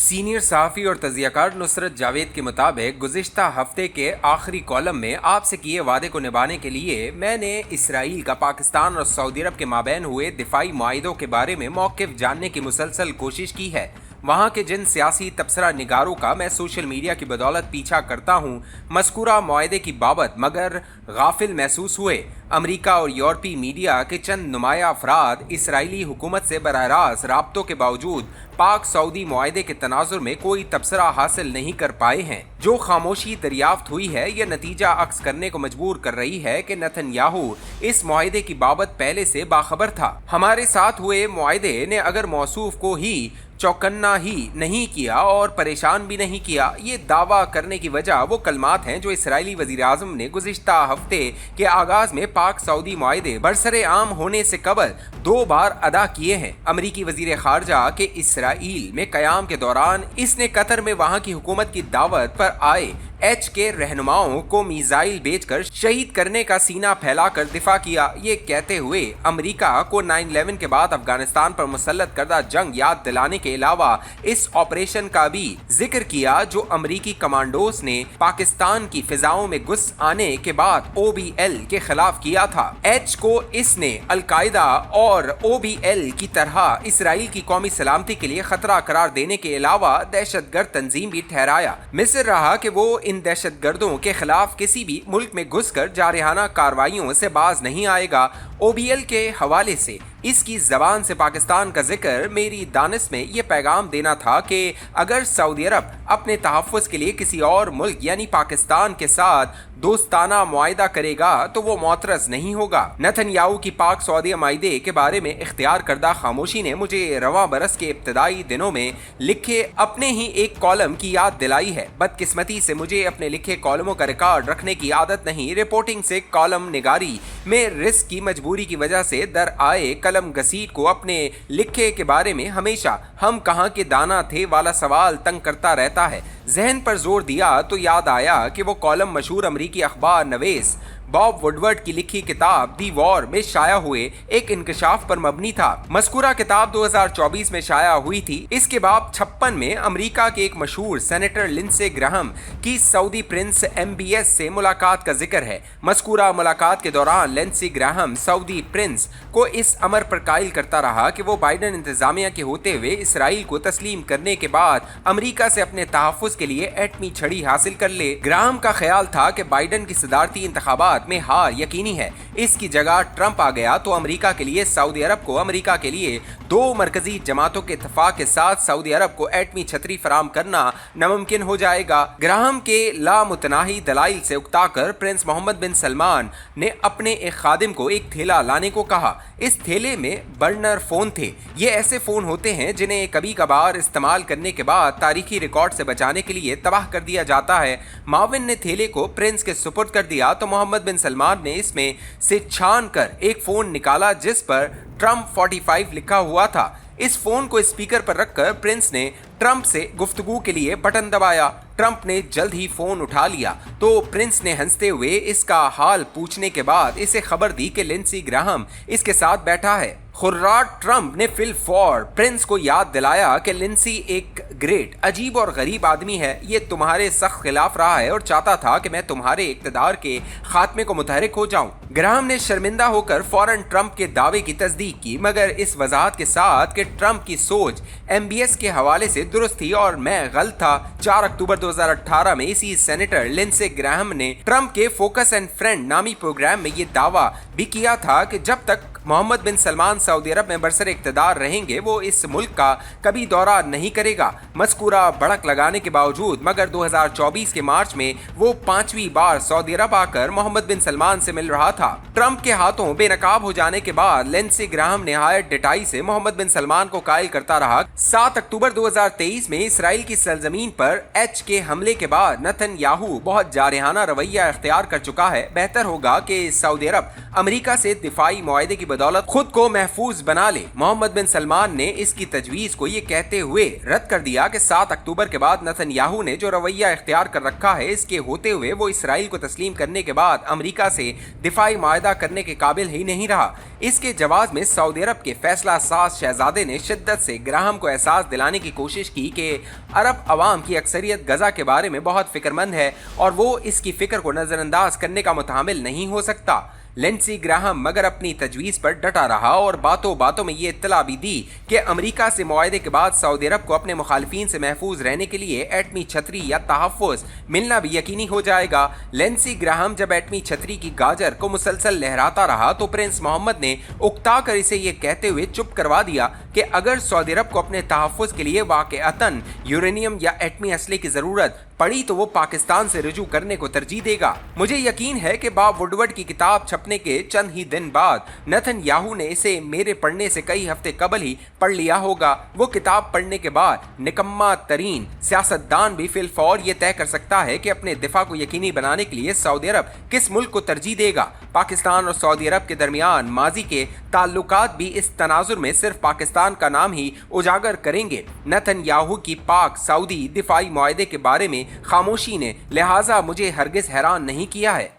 Senior सहाफ़ी और तज़ियाकार नुसरत जावेद के मुताबिक गुज़िश्ता हफ्ते के आखिरी कॉलम में आपसे किए वादे को निभाने के लिए मैंने इसराइल का पाकिस्तान और सऊदी अरब के माबैन हुए दिफाई मुआहिदों के बारे में मौक़िफ़ जानने की मुसलसल कोशिश की है। वहाँ के जिन सियासी तबसरा निगारों का मैं सोशल मीडिया की बदौलत पीछा करता हूँ, मज़कूरा मुआहिदे की बाबत मगर गाफिल महसूस हुए। अमरीका और यूरोपीय मीडिया के चंद नुमाया अफराद इसराइली हुकूमत से बराह रास्त राब्तों के बावजूद पाक सऊदी मुआहिदे के तनाजुर में कोई तबसरा हासिल नहीं कर पाए हैं। जो खामोशी दरियाफ्त हुई है यह नतीजा अक्स करने को मजबूर कर रही है कि नेतन्याहू इस मुआहिदे की बाबत पहले से बाखबर था। हमारे साथ हुए मुआहिदे ने अगर मौसूफ को ही चौकन्ना ही नहीं किया और परेशान भी नहीं किया, ये दावा करने की वजह वो कलमात हैं जो इसराइली वज़ीर आज़म ने गुज़िश्ता हफ्ते के आगाज़ में पाक सऊदी मुआहिदे बरसरे आम होने से कबल 2 बार अदा किए हैं। अमरीकी वज़ीर ख़ारजा के इसराइल में क़याम के दौरान इसने कतर में वहाँ की हुकूमत की दावत पर आए एच के रहनुमाओं को मिसाइल बेचकर शहीद करने का सीना फैलाकर दिफा किया। ये कहते हुए अमेरिका को 9/11 के बाद अफगानिस्तान पर मुसल्लत करदा जंग याद दिलाने के अलावा इस ऑपरेशन का भी जिक्र किया जो अमरीकी कमांडोज ने पाकिस्तान की फिजाओं में घुस आने के बाद OBL के खिलाफ किया था। एच को इसने अलकायदा और OBL की तरह इसराइल की कौमी सलामती के लिए खतरा करार देने के अलावा दहशतगर्द तंजीम भी ठहराया। मिस्र रहा कि वो इन दहशतगर्दों के खिलाफ किसी भी मुल्क में घुसकर जारहाना कार्रवाइयों से बाज नहीं आएगा। OBL के हवाले से इसकी जबान से पाकिस्तान का जिक्र मेरी दानिश में ये पैगाम देना था कि अगर सऊदी अरब अपने तहफ़्फ़ुज़ के लिए किसी और मुल्क यानी पाकिस्तान के साथ दोस्ताना मुआहिदा करेगा तो वो मोतरज़ नहीं होगा। नेतन्याहू की पाक सऊदी मुआहिदे के बारे में इख्तियार करदा खामोशी ने मुझे रवां बरस के इब्तदाई दिनों में लिखे अपने ही एक कॉलम की याद दिलाई है। बदकिस्मती से मुझे अपने लिखे कॉलमों का रिकॉर्ड रखने की आदत नहीं। रिपोर्टिंग से कॉलम निगारी में रिस्क की मजबूरी की वजह से दर आए कलम घसीट को अपने लिखे के बारे में हमेशा हम कहाँ के दाना थे वाला सवाल तंग करता रहता है। जहन पर जोर दिया तो याद आया कि वो कॉलम मशहूर अमरीकी अखबार नवेस बॉब वुडवर्ड की लिखी किताब दी वॉर में शाया हुए एक इंकशाफ पर मबनी था। मज़कूरा किताब 2024 में शाया हुई थी। इसके बाब 56 में अमेरिका के एक मशहूर सेनेटर लिंडसे ग्राहम की सऊदी प्रिंस MBS से मुलाकात का जिक्र है। मज़कूरा मुलाकात के दौरान लिंडसे ग्राहम सऊदी प्रिंस को इस अमर पर कायल करता रहा कि वो बाइडन इंतजामिया के होते हुए इसराइल को तस्लीम करने के बाद अमेरिका से अपने तहफ़्फ़ुज़ के लिए एटमी छड़ी हासिल कर ले। ग्राहम का ख्याल था कि बाइडन की सदारती इंतखाबात में हार यकीनी है। इसकी जगह ट्रंप आ गया तो अमेरिका के लिए सऊदी अरब को अमेरिका के लिए 2 मरकजी जमातों के इत्तेफाक के साथ सऊदी अरब को एटमी छतरी फराम करना नामुमकिन हो जाएगा। ग्राहम के लामुतनाही दलाइल से उकताकर प्रिंस मोहम्मद बिन सलमान ने अपने एक खादिम को एक थैला लाने को कहा। इस थैले में बर्नर फोन थे। ये ऐसे फोन होते हैं जिन्हें कभी कभार इस्तेमाल करने के बाद तारीखी रिकॉर्ड से बचाने के लिए तबाह कर दिया जाता है। माविन ने थैले को प्रिंस के सुपुर्द कर दिया तो मोहम्मद बिन सलमान ने इसमें से छान कर एक फोन निकाला जिस पर ट्रंप 45 लिखा हुआ था। इस फोन को स्पीकर पर रखकर प्रिंस ने ट्रंप से गुफ्तगू के लिए बटन दबाया। ट्रंप ने जल्द ही फोन उठा लिया तो प्रिंस ने हंसते हुए इसका हाल पूछने के बाद इसे खबर दी कि लिंडसे ग्राहम इसके साथ बैठा है। खुर्राट ट्रंप ने फिल फॉर प्रिंस को याद दिलाया कि लिंडसे एक ग्रेट अजीब और गरीब आदमी है। ये तुम्हारे सख्त खिलाफ रहा है और चाहता था कि मैं तुम्हारे इक़्तिदार के खात्मे को मुतहरिक हो जाऊं। ग्राहम ने शर्मिंदा होकर फौरन ट्रंप के दावे की तस्दीक की मगर इस वजाहत के साथ कि ट्रंप की सोच MBS के हवाले से दुरुस्त थी और मैं गलत था। 4 अक्टूबर 2018 में इसी सेनेटर लिंडसे ग्राहम ने ट्रंप के फोकस एंड फ्रेंड नामी प्रोग्राम में ये दावा भी किया था कि जब तक मोहम्मद बिन सलमान सऊदी अरब में बरसर इक़्तिदार रहेंगे वो इस मुल्क का कभी दौरा नहीं करेगा। मज़कूरा भड़क लगाने के बावजूद मगर 2024 के मार्च में वो 5वीं बार सऊदी अरब आकर मोहम्मद बिन सलमान से मिल रहा था। ट्रंप के हाथों बेनकाब हो जाने के बाद लिंडसे ग्राहम निहायत डिटाई से मोहम्मद बिन सलमान को कायल करता रहा। 7 अक्टूबर 2023 में इसराइल की सरजमीन पर एच के हमले के बाद नेतन्याहू बहुत जारहाना रवैया इख्तियार कर चुका है। बेहतर होगा कि सऊदी अरब अमेरिका से दिफाई मुआहिदे की बदौलत खुद को महफूज बना ले। मोहम्मद बिन सलमान ने इसकी तजवीज को ये कहते हुए रद्द कर दिया कि 7 अक्टूबर के बाद नेतन्याहू ने जो रवैया इख्तियार कर रखा है, इसके होते हुए वो इसराइल को तस्लीम करने के बाद अमेरिका से दिफाई मुआहदा करने के काबिल ही नहीं रहा। इसके जवाब में सऊदी अरब के फैसला साज शहजादे ने शिद्दत से ग्राहम को एहसास दिलाने की कोशिश की कि अरब अवाम की अक्सरियत गजा के बारे में बहुत फिक्रमंद है और वो इसकी फिक्र को नजरअंदाज करने का मुतहम्मिल नहीं हो सकता। लिंडसी ग्राहम मगर अपनी तजवीज़ पर डटा रहा और बातों बातों में ये इत्तला भी दी कि अमेरिका से मुआहदे के बाद सऊदी अरब को अपने मुखालिफिन से महफूज रहने के लिए एटमी छतरी या तहफ़्फ़ुज़ मिलना भी यकीनी हो जाएगा। लिंडसी ग्राहम जब एटमी छतरी की गाजर को मुसलसल लहराता रहा तो प्रिंस मोहम्मद ने उकता कर इसे ये कहते हुए चुप करवा दिया कि अगर सऊदी अरब को अपने तहफ़्फ़ुज़ के लिए वाक़अतन यूरेनियम या एटमी असले की ज़रूरत पड़ी तो वो पाकिस्तान से रुजू करने को तरजीह देगा। मुझे यकीन है कि बॉब वुडवर्ड की किताब छपने के चंद ही दिन बाद नेतन्याहू ने इसे मेरे पढ़ने से कई हफ्ते कबल ही पढ़ लिया होगा। वो किताब पढ़ने के बाद निकम्मा तरीन सियासतदान भी फिलफौर ये तय कर सकता है कि अपने दिफा को यकीनी बनाने के लिए सऊदी अरब किस मुल्क को तरजीह देगा। पाकिस्तान और सऊदी अरब के दरमियान माजी के ताल्लुकात भी इस तनाजुर में सिर्फ पाकिस्तान का नाम ही उजागर करेंगे। नेतन्याहू की पाक सऊदी दिफाई मुआहदे के बारे में खामोशी ने लिहाजा मुझे हरगिज हैरान नहीं किया है।